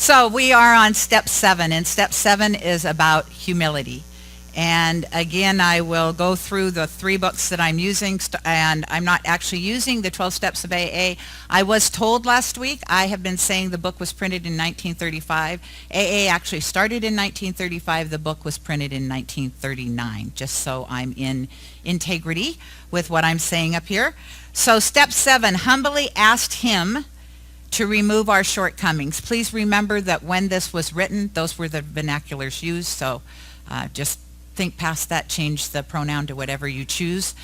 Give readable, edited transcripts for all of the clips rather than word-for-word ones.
So we are on step 7, and step 7 is about humility. And again, I will go through the 3 books that I'm using, and I'm not actually using the 12 Steps of AA. I was told last week, I have been saying the book was printed in 1935. AA actually started in 1935. The book was printed in 1939, just so I'm in integrity with what I'm saying up here. So step 7, humbly asked him to remove our shortcomings. Please remember that when this was written, those were the vernaculars used, so just think past that, change the pronoun to whatever you choose.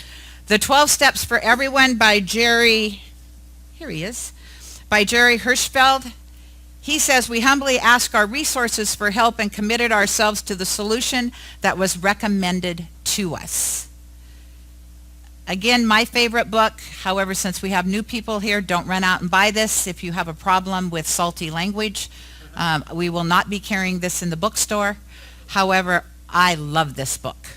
The 12 Steps for Everyone by Jerry, here he is, by Jerry Hirschfeld. He says, we humbly ask our resources for help and committed ourselves to the solution that was recommended to us. Again, my favorite book. However, since we have new people here, don't run out and buy this if you have a problem with salty language. We will not be carrying this in the bookstore. However, I love this book.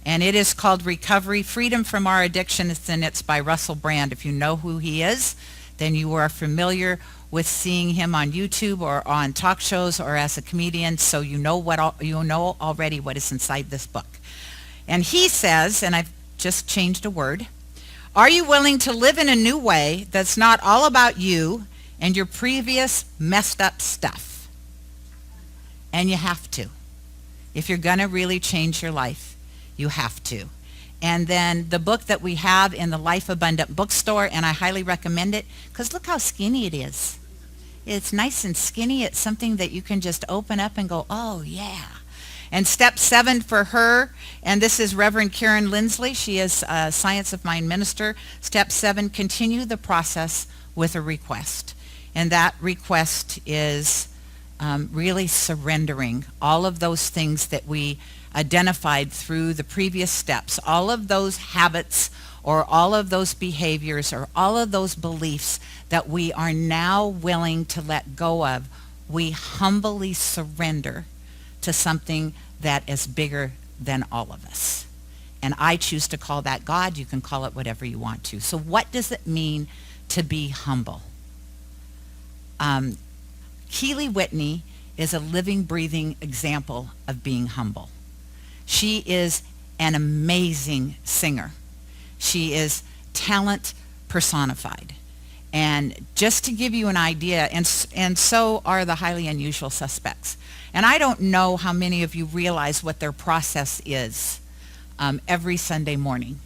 And it is called Recovery, Freedom from Our Addictions, and it's by Russell Brand. If you know who he is, then you are familiar with seeing him on YouTube or on talk shows or as a comedian, so you know already what is inside this book. And he says, and I've just changed a word, are you willing to live in a new way that's not all about you and your previous messed up stuff? And you have to. If you're going to really change your life, you have to. And then the book that we have in the Life Abundant bookstore, and I highly recommend it, because look how skinny it is. It's nice and skinny. It's something that you can just open up and go, oh yeah. And step 7 for her, and this is Reverend Karen Lindsley. She is a Science of Mind minister. Step 7, continue the process with a request. And that request is really surrendering all of those things that we identified through the previous steps, all of those habits or all of those behaviors or all of those beliefs that we are now willing to let go of. We humbly surrender to something that is bigger than all of us. And I choose to call that God. You can call it whatever you want to. So what does it mean to be humble? Keely Whitney is a living, breathing example of being humble. She is an amazing singer. She is talent personified. And just to give you an idea, and so are the highly unusual suspects. And I don't know how many of you realize what their process is every Sunday morning.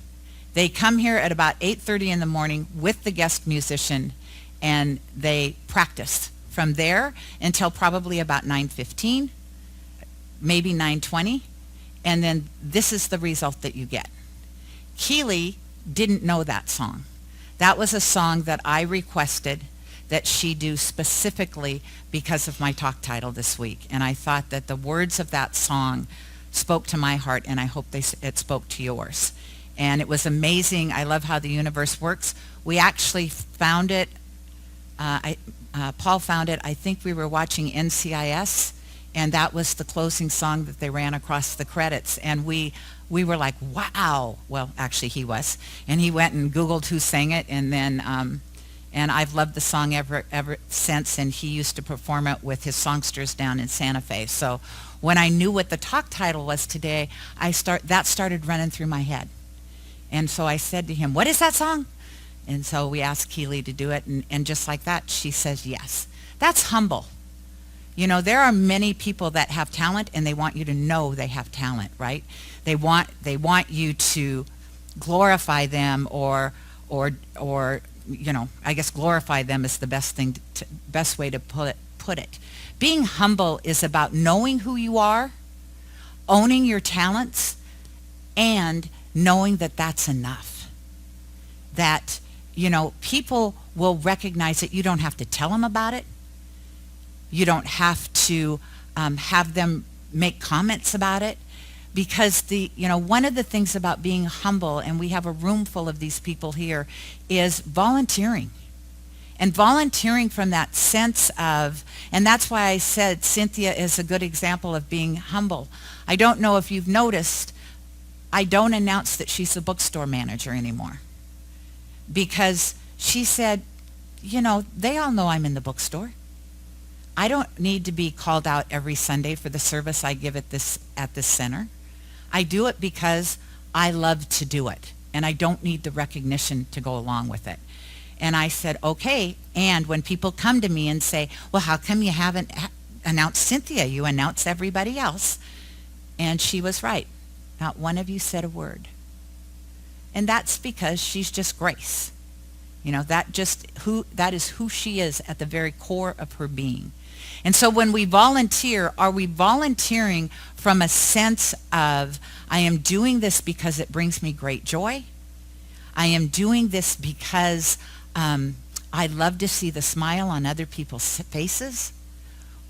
They come here at about 8:30 in the morning with the guest musician, and they practice from there until probably about 9:15, maybe 9:20, and then this is the result that you get. Keely didn't know that song. That was a song that I requested that she do specifically because of my talk title this week, and I thought that the words of that song spoke to my heart, and I hope it spoke to yours. And it was amazing. I love how the universe works. We actually found it, Paul found it, I think we were watching NCIS, and that was the closing song that they ran across the credits. And we were like, wow. Well, actually he was. And he went and Googled who sang it, and then, and I've loved the song ever since, and he used to perform it with his songsters down in Santa Fe. So when I knew what the talk title was today, that started running through my head. And so I said to him, what is that song? And so we asked Keely to do it, and just like that, she says yes. That's humble. You know, there are many people that have talent, and they want you to know they have talent, right? They want you to glorify them, or you know, I guess glorify them is the best way to put it. Being humble is about knowing who you are, owning your talents, and knowing that that's enough. That, you know, people will recognize that you don't have to tell them about it. You don't have to have them make comments about it, because one of the things about being humble, and we have a room full of these people here, is volunteering. And volunteering from that sense of, and that's why I said Cynthia is a good example of being humble. I don't know if you've noticed, I don't announce that she's a bookstore manager anymore, because she said, you know, they all know I'm in the bookstore. I don't need to be called out every Sunday for the service I give at this center. I do it because I love to do it, and I don't need the recognition to go along with it. And I said, okay. And when people come to me and say, well, how come you haven't announced Cynthia? You announce everybody else. And she was right. Not one of you said a word. And that's because she's just Grace. You know, that is who she is at the very core of her being. And so when we volunteer, are we volunteering from a sense of, I am doing this because it brings me great joy? I am doing this because I love to see the smile on other people's faces?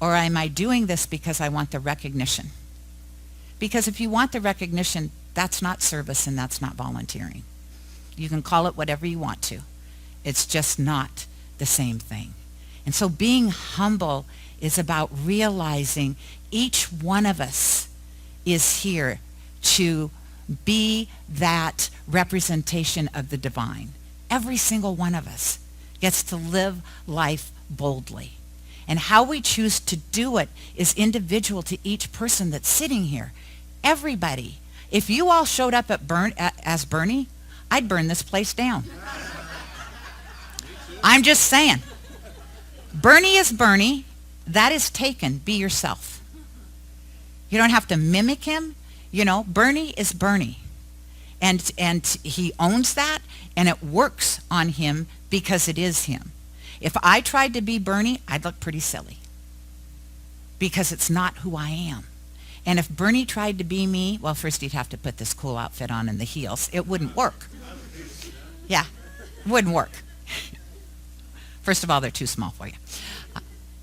Or am I doing this because I want the recognition? Because if you want the recognition, that's not service and that's not volunteering. You can call it whatever you want to. It's just not the same thing. And so being humble is about realizing each one of us is here to be that representation of the divine. Every single one of us gets to live life boldly. And how we choose to do it is individual to each person that's sitting here. Everybody. If you all showed up as Bernie, I'd burn this place down. I'm just saying. Bernie is Bernie. That is taken. Be yourself. You don't have to mimic him. You know, Bernie is Bernie. And he owns that, and it works on him because it is him. If I tried to be Bernie, I'd look pretty silly because it's not who I am. And if Bernie tried to be me, well, first he'd have to put this cool outfit on and the heels. It wouldn't work. Yeah, it wouldn't work. First of all, they're too small for you.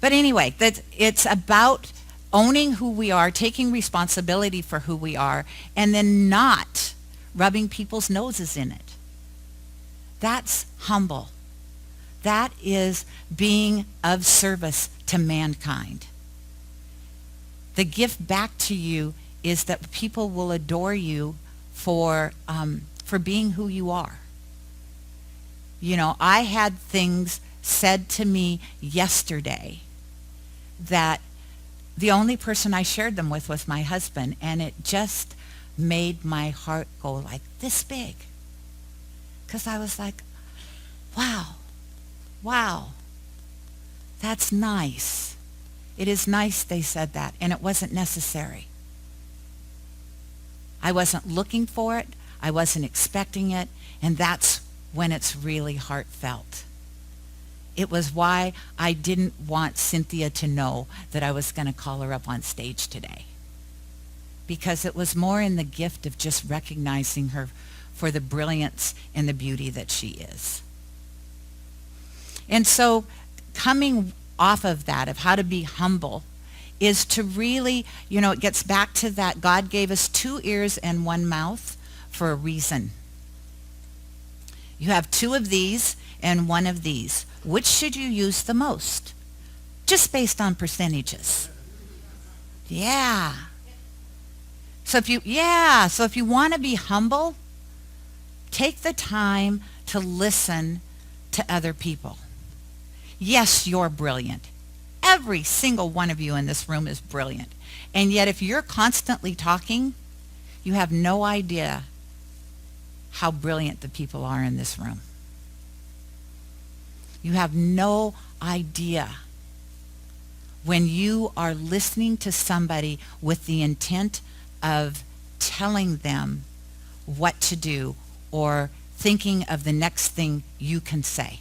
But anyway, it's about owning who we are, taking responsibility for who we are, and then not rubbing people's noses in it. That's humble. That is being of service to mankind. The gift back to you is that people will adore you for being who you are. You know, I had things said to me yesterday that the only person I shared them with was my husband, and it just made my heart go like this big. Because I was like, wow, that's nice. It is nice they said that, and it wasn't necessary. I wasn't looking for it. I wasn't expecting it, and that's when it's really heartfelt. It was why I didn't want Cynthia to know that I was going to call her up on stage today. Because it was more in the gift of just recognizing her for the brilliance and the beauty that she is. And so coming off of that, of how to be humble, is to really, you know, it gets back to that God gave us 2 ears and 1 mouth for a reason. You have 2 of these and 1 of these. Which should you use the most? Just based on percentages. Yeah. So if you want to be humble, take the time to listen to other people. Yes, you're brilliant. Every single one of you in this room is brilliant. And yet if you're constantly talking, you have no idea how brilliant the people are in this room. You have no idea when you are listening to somebody with the intent of telling them what to do or thinking of the next thing you can say.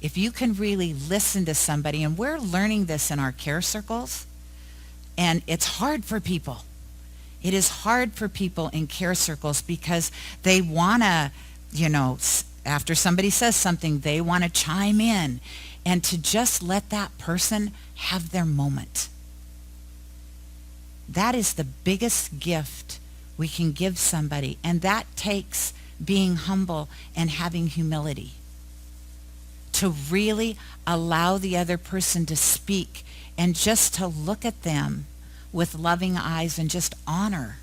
If you can really listen to somebody, and we're learning this in our care circles, and it's hard for people. It is hard for people in care circles because they want to, you know, after somebody says something, they want to chime in and to just let that person have their moment. That is the biggest gift we can give somebody, and that takes being humble and having humility. To really allow the other person to speak and just to look at them with loving eyes and just honor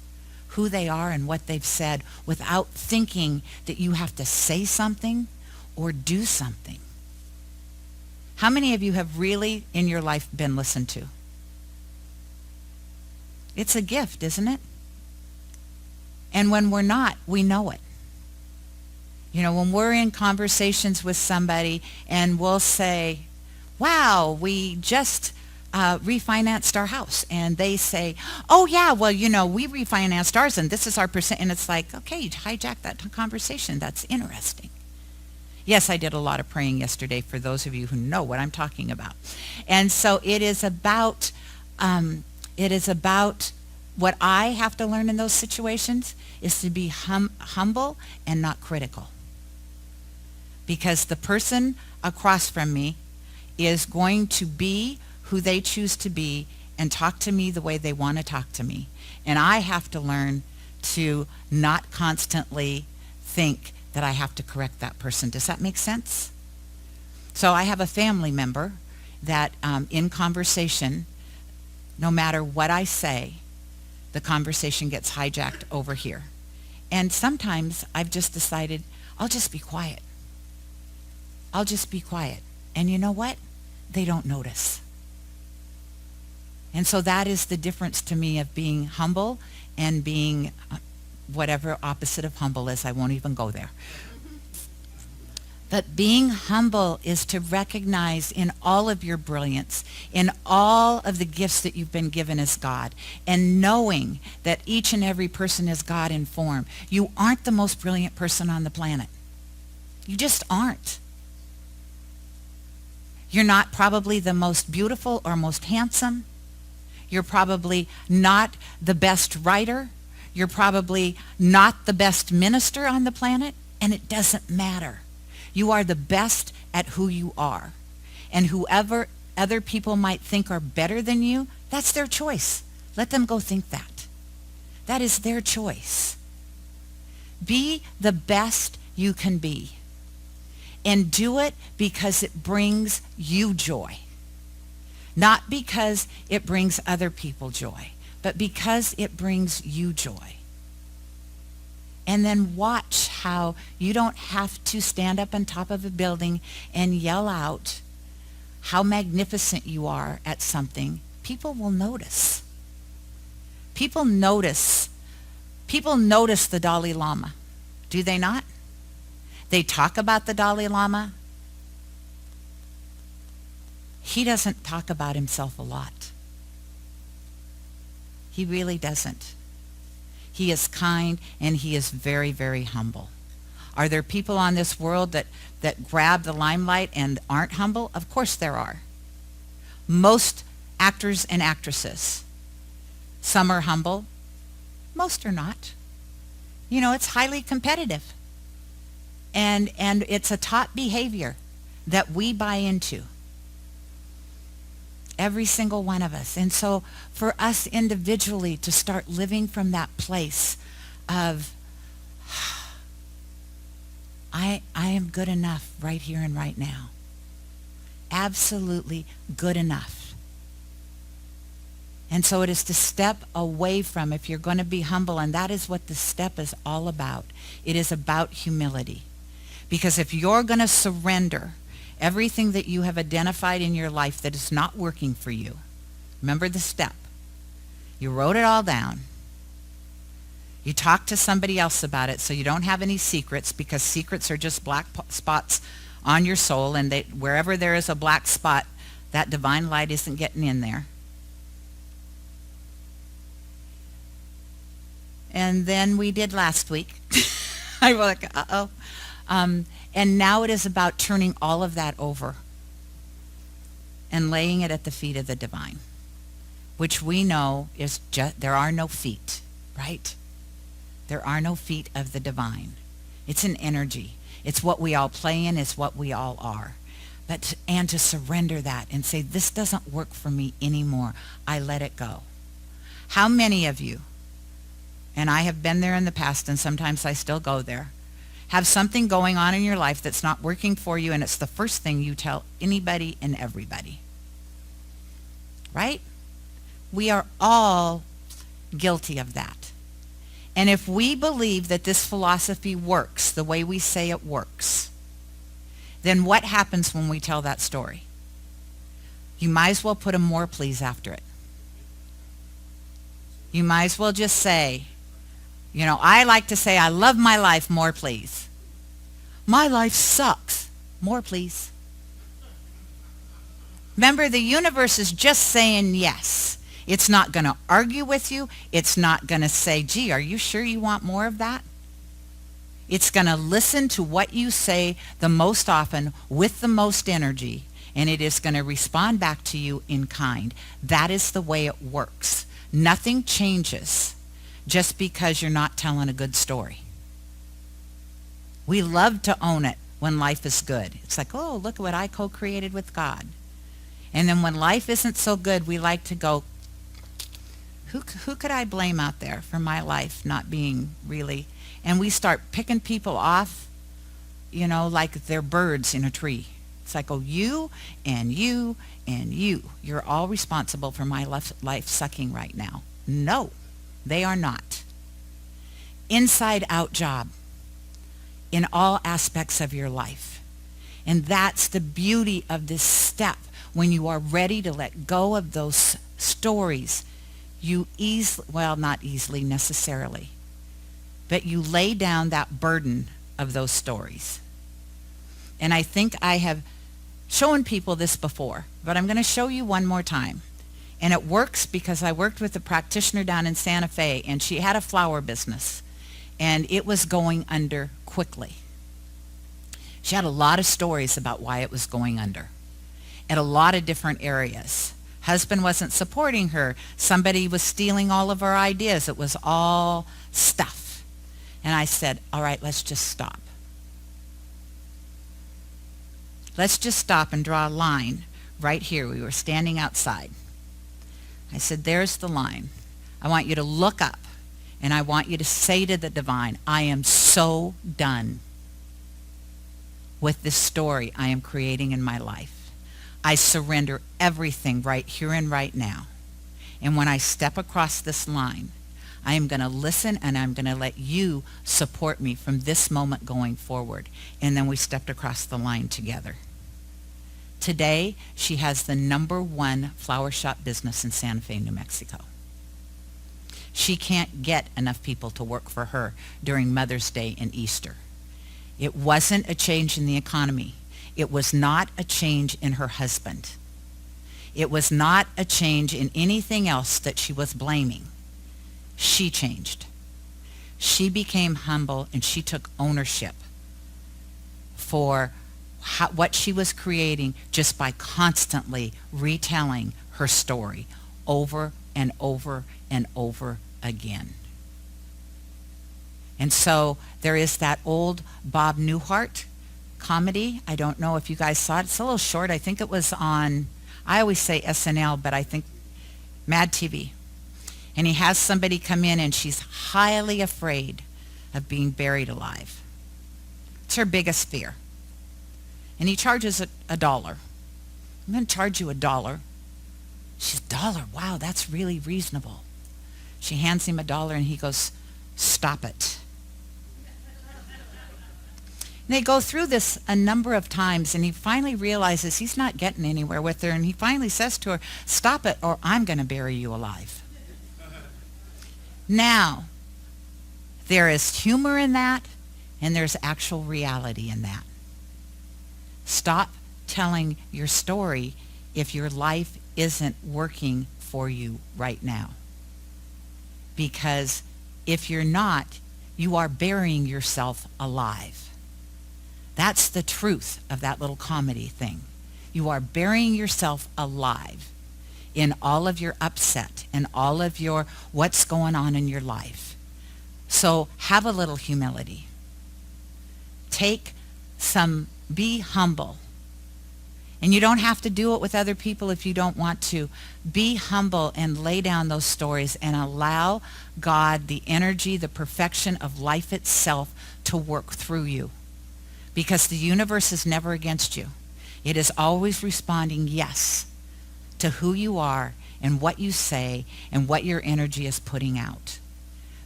who they are and what they've said without thinking that you have to say something or do something. How many of you have really in your life been listened to? It's a gift, isn't it? And when we're not, we know it. You know, when we're in conversations with somebody and we'll say, wow, we just refinanced our house. And they say, oh yeah, well, you know, we refinanced ours and this is our percent. And it's like, okay, you hijacked that conversation. That's interesting. Yes, I did a lot of praying yesterday for those of you who know what I'm talking about. And so it is about what I have to learn in those situations is to be humble and not critical. Because the person across from me is going to be who they choose to be and talk to me the way they want to talk to me. And I have to learn to not constantly think that I have to correct that person. Does that make sense? So I have a family member that in conversation, no matter what I say, the conversation gets hijacked over here. And sometimes I've just decided, I'll just be quiet. I'll just be quiet. And you know what? They don't notice. And so that is the difference to me of being humble and being whatever opposite of humble is. I won't even go there. But being humble is to recognize in all of your brilliance, in all of the gifts that you've been given as God, and knowing that each and every person is God in form. You aren't the most brilliant person on the planet. You just aren't. You're not probably the most beautiful or most handsome. You're probably not the best writer. You're probably not the best minister on the planet, and it doesn't matter. You are the best at who you are. And whoever other people might think are better than you, that's their choice. Let them go think that. That is their choice. Be the best you can be. And do it because it brings you joy. Not because it brings other people joy, but because it brings you joy. And then watch how you don't have to stand up on top of a building and yell out how magnificent you are at something. People will notice. People notice the Dalai Lama. Do they not? They talk about the Dalai Lama. He doesn't talk about himself a lot. He really doesn't. He is kind and he is very, very humble. Are there people on this world that grab the limelight and aren't humble? Of course there are. Most actors and actresses. Some are humble. Most are not. You know, it's highly competitive. And it's a taught behavior that we buy into. Every single one of us. And so for us individually to start living from that place of, I am good enough right here and right now. Absolutely good enough. And so it is to step away from, if you're going to be humble, and that is what the step is all about. It is about humility. Because if you're going to surrender everything that you have identified in your life that is not working for you, remember the step. You wrote it all down. You talked to somebody else about it so you don't have any secrets, because secrets are just black spots on your soul, and wherever there is a black spot, that divine light isn't getting in there. And then we did last week. I was like, uh-oh. And now it is about turning all of that over and laying it at the feet of the divine, which we know is just, there are no feet, right? There are no feet of the divine. It's an energy. It's what we all play in. It's what we all are. And to surrender that and say, this doesn't work for me anymore. I let it go. How many of you, and I have been there in the past and sometimes I still go there, have something going on in your life that's not working for you, and it's the first thing you tell anybody and everybody? Right? We are all guilty of that. And if we believe that this philosophy works the way we say it works, then what happens when we tell that story? you might as well put a more please after it. You might as well just say, I like to say, I love my life, more please. My life sucks, more please. Remember, the universe is just saying yes. It's not going to argue with you. It's not going to say, gee, are you sure you want more of that? It's going to listen to what you say the most often with the most energy, and it is going to respond back to you in kind. That is the way it works. Nothing changes just because you're not telling a good story. We love to own it when life is good. It's like, oh, look at what I co-created with God. And then when life isn't so good, we like to go, who could I blame out there for my life not being really? And we start picking people off, like they're birds in a tree. It's like, oh, you and you and you. You're all responsible for my life sucking right now. No, they are not. Inside out job in all aspects of your life. And that's the beauty of this step. When you are ready to let go of those stories, you not easily necessarily, but you lay down that burden of those stories. And I think I have shown people this before, but I'm going to show you one more time. And it works because I worked with a practitioner down in Santa Fe, and she had a flower business, and it was going under quickly. She had a lot of stories about why it was going under at a lot of different areas. Husband wasn't supporting her. Somebody was stealing all of her ideas. It was all stuff. And I said, all right, let's just stop. Let's just stop and draw a line right here. We were standing outside. I said, there's the line. I want you to look up, and I want you to say to the divine, I am so done with this story I am creating in my life. I surrender everything right here and right now. And when I step across this line, I am going to listen, and I'm going to let you support me from this moment going forward. And then we stepped across the line together. Today, she has the #1 flower shop business in Santa Fe, New Mexico. She can't get enough people to work for her during Mother's Day and Easter. It wasn't a change in the economy. It was not a change in her husband. It was not a change in anything else that she was blaming. She changed. She became humble, and she took ownership for what she was creating just by constantly retelling her story over and over and over again. And so there is that old Bob Newhart comedy. I don't know if you guys saw it. It's a little short. I think it was on, I always say SNL, but I think Mad TV. And he has somebody come in, and she's highly afraid of being buried alive. It's her biggest fear. And he charges $1. I'm going to charge you $1. She's, $1? Wow, that's really reasonable. She hands him $1, and he goes, stop it. And they go through this a number of times, and he finally realizes he's not getting anywhere with her, and he finally says to her, stop it, or I'm going to bury you alive. Now, there is humor in that, and there's actual reality in that. Stop telling your story if your life isn't working for you right now. Because if you're not, you are burying yourself alive. That's the truth of that little comedy thing. You are burying yourself alive in all of your upset and all of your what's going on in your life. So have a little humility. Be humble. And you don't have to do it with other people if you don't want to. Be humble and lay down those stories and allow God, the energy, the perfection of life itself to work through you. Because the universe is never against you. It is always responding yes to who you are and what you say and what your energy is putting out.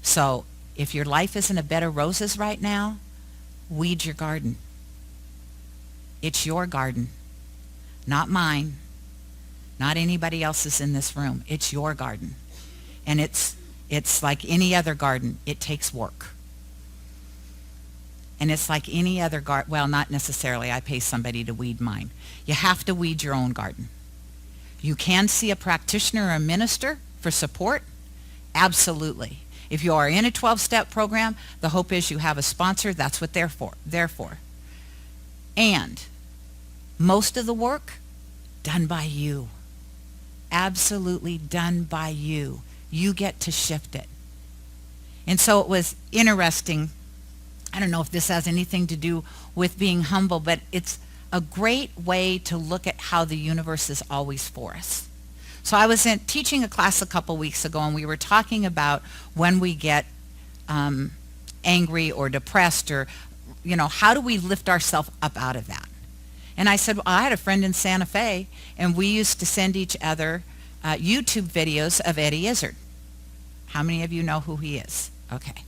So if your life isn't a bed of roses right now, weed your garden. It's your garden, not mine. not anybody else's in this room. It's your garden. And it's like any other garden. It takes work. And it's like any other garden. Well, not necessarily. I pay somebody to weed mine. You have to weed your own garden. You can see a practitioner or a minister for support. Absolutely. If you are in a 12-step program, the hope is you have a sponsor. That's what they're for. And most of the work done by you. Absolutely done by you. You get to shift it. And so it was interesting. I don't know if this has anything to do with being humble, but it's a great way to look at how the universe is always for us. So I was teaching a class a couple weeks ago, and we were talking about when we get angry or depressed, or, how do we lift ourselves up out of that? And I said, well, I had a friend in Santa Fe, and we used to send each other YouTube videos of Eddie Izzard. How many of you know who he is? Okay.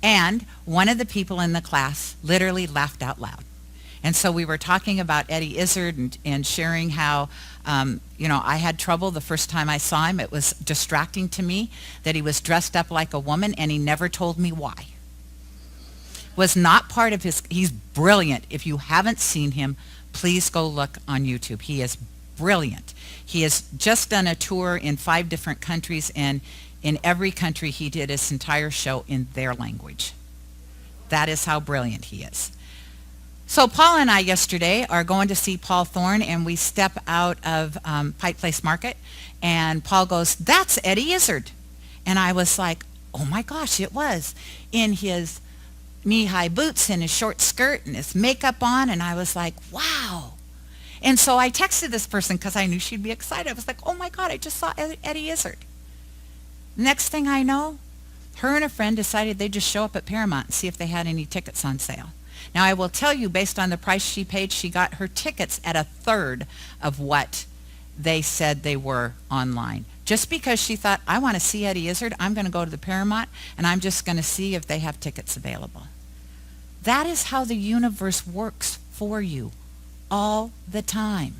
And one of the people in the class literally laughed out loud. And so we were talking about Eddie Izzard and sharing how, I had trouble the first time I saw him. It was distracting to me that he was dressed up like a woman, and he never told me why. Was not part of he's brilliant. If you haven't seen him, please go look on YouTube. He is brilliant. He has just done a tour in 5 different countries, and in every country he did his entire show in their language. That is how brilliant he is. So Paul and I yesterday are going to see Paul Thorne, and we step out of Pike Place Market, and Paul goes, "That's Eddie Izzard." And I was like, oh my gosh, it was. In his knee-high boots and his short skirt and his makeup on, and I was like, wow. And so I texted this person because I knew she'd be excited. I was like, oh my God, I just saw Eddie Izzard. Next thing I know, her and a friend decided they'd just show up at Paramount and see if they had any tickets on sale. Now, I will tell you, based on the price she paid, she got her tickets at 1/3 of what they said they were online. Just because she thought, I want to see Eddie Izzard, I'm going to go to the Paramount, and I'm just going to see if they have tickets available. That is how the universe works for you all the time.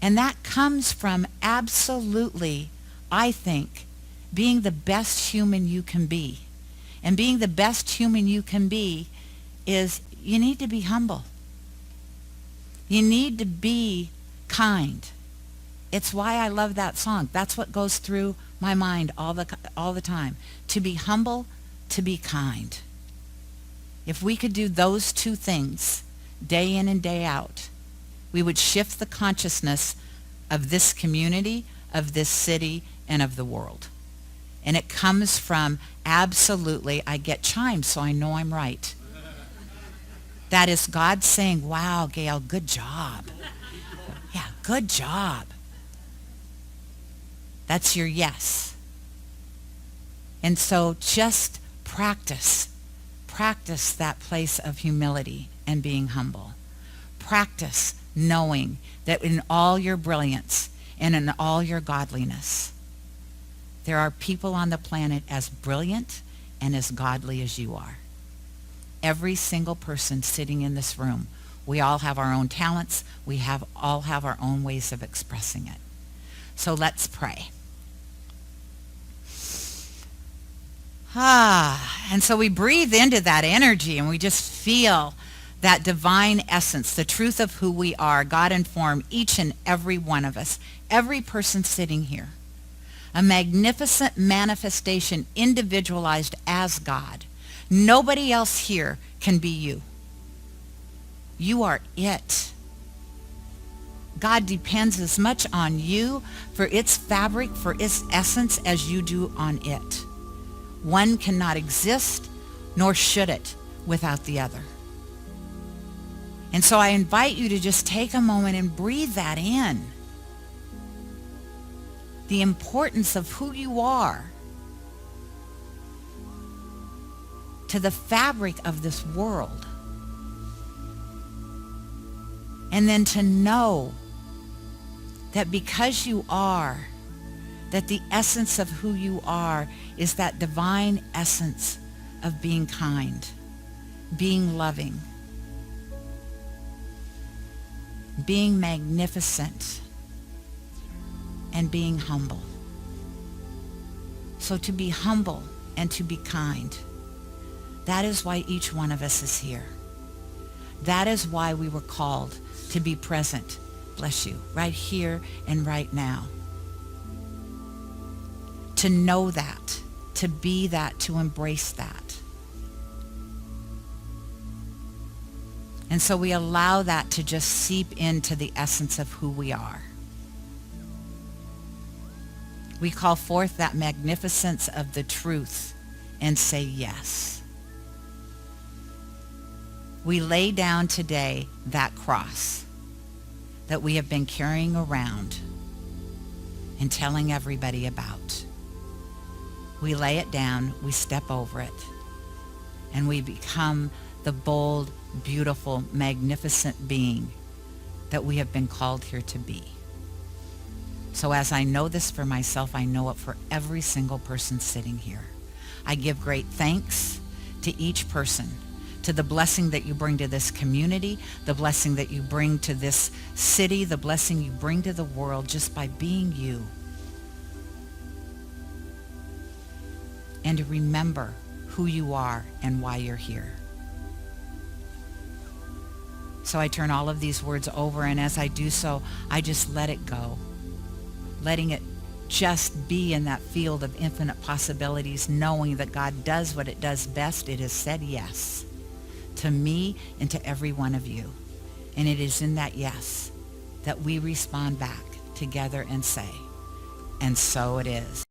And that comes from absolutely, I think, being the best human you can be. And being the best human you can be is you need to be humble. You need to be kind. It's why I love that song. That's what goes through my mind all the time. To be humble, to be kind. If we could do those 2 things day in and day out, we would shift the consciousness of this community, of this city, and of the world. And it comes from absolutely, I get chimed so I know I'm right. That is God saying, wow, Gayle, good job. Yeah, good job. That's your yes. And so just practice that place of humility and being humble. Practice knowing that in all your brilliance and in all your godliness, there are people on the planet as brilliant and as godly as you are. Every single person sitting in this room, we all have our own talents. We all have our own ways of expressing it. So let's pray. And so we breathe into that energy, and we just feel that divine essence, the truth of who we are. God informed each and every one of us, every person sitting here. A magnificent manifestation individualized as God. Nobody else here can be you. You are it. God depends as much on you for its fabric, for its essence, as you do on it. One cannot exist, nor should it, without the other. And so I invite you to just take a moment and breathe that in. The importance of who you are to the fabric of this world. And then to know that because you are, that the essence of who you are is that divine essence of being kind, being loving, being magnificent, and being humble. So to be humble and to be kind, that is why each one of us is here. That is why we were called to be present, bless you, right here and right now. To know that, to be that, to embrace that. And so we allow that to just seep into the essence of who we are. We call forth that magnificence of the truth and say yes. We lay down today that cross that we have been carrying around and telling everybody about. We lay it down, we step over it, and we become the bold, beautiful, magnificent being that we have been called here to be. So as I know this for myself, I know it for every single person sitting here. I give great thanks to each person, to the blessing that you bring to this community, the blessing that you bring to this city, the blessing you bring to the world just by being you. And to remember who you are and why you're here. So I turn all of these words over, and as I do so, I just let it go. Letting it just be in that field of infinite possibilities, knowing that God does what it does best. It has said yes to me and to every one of you. And it is in that yes that we respond back together and say, and so it is.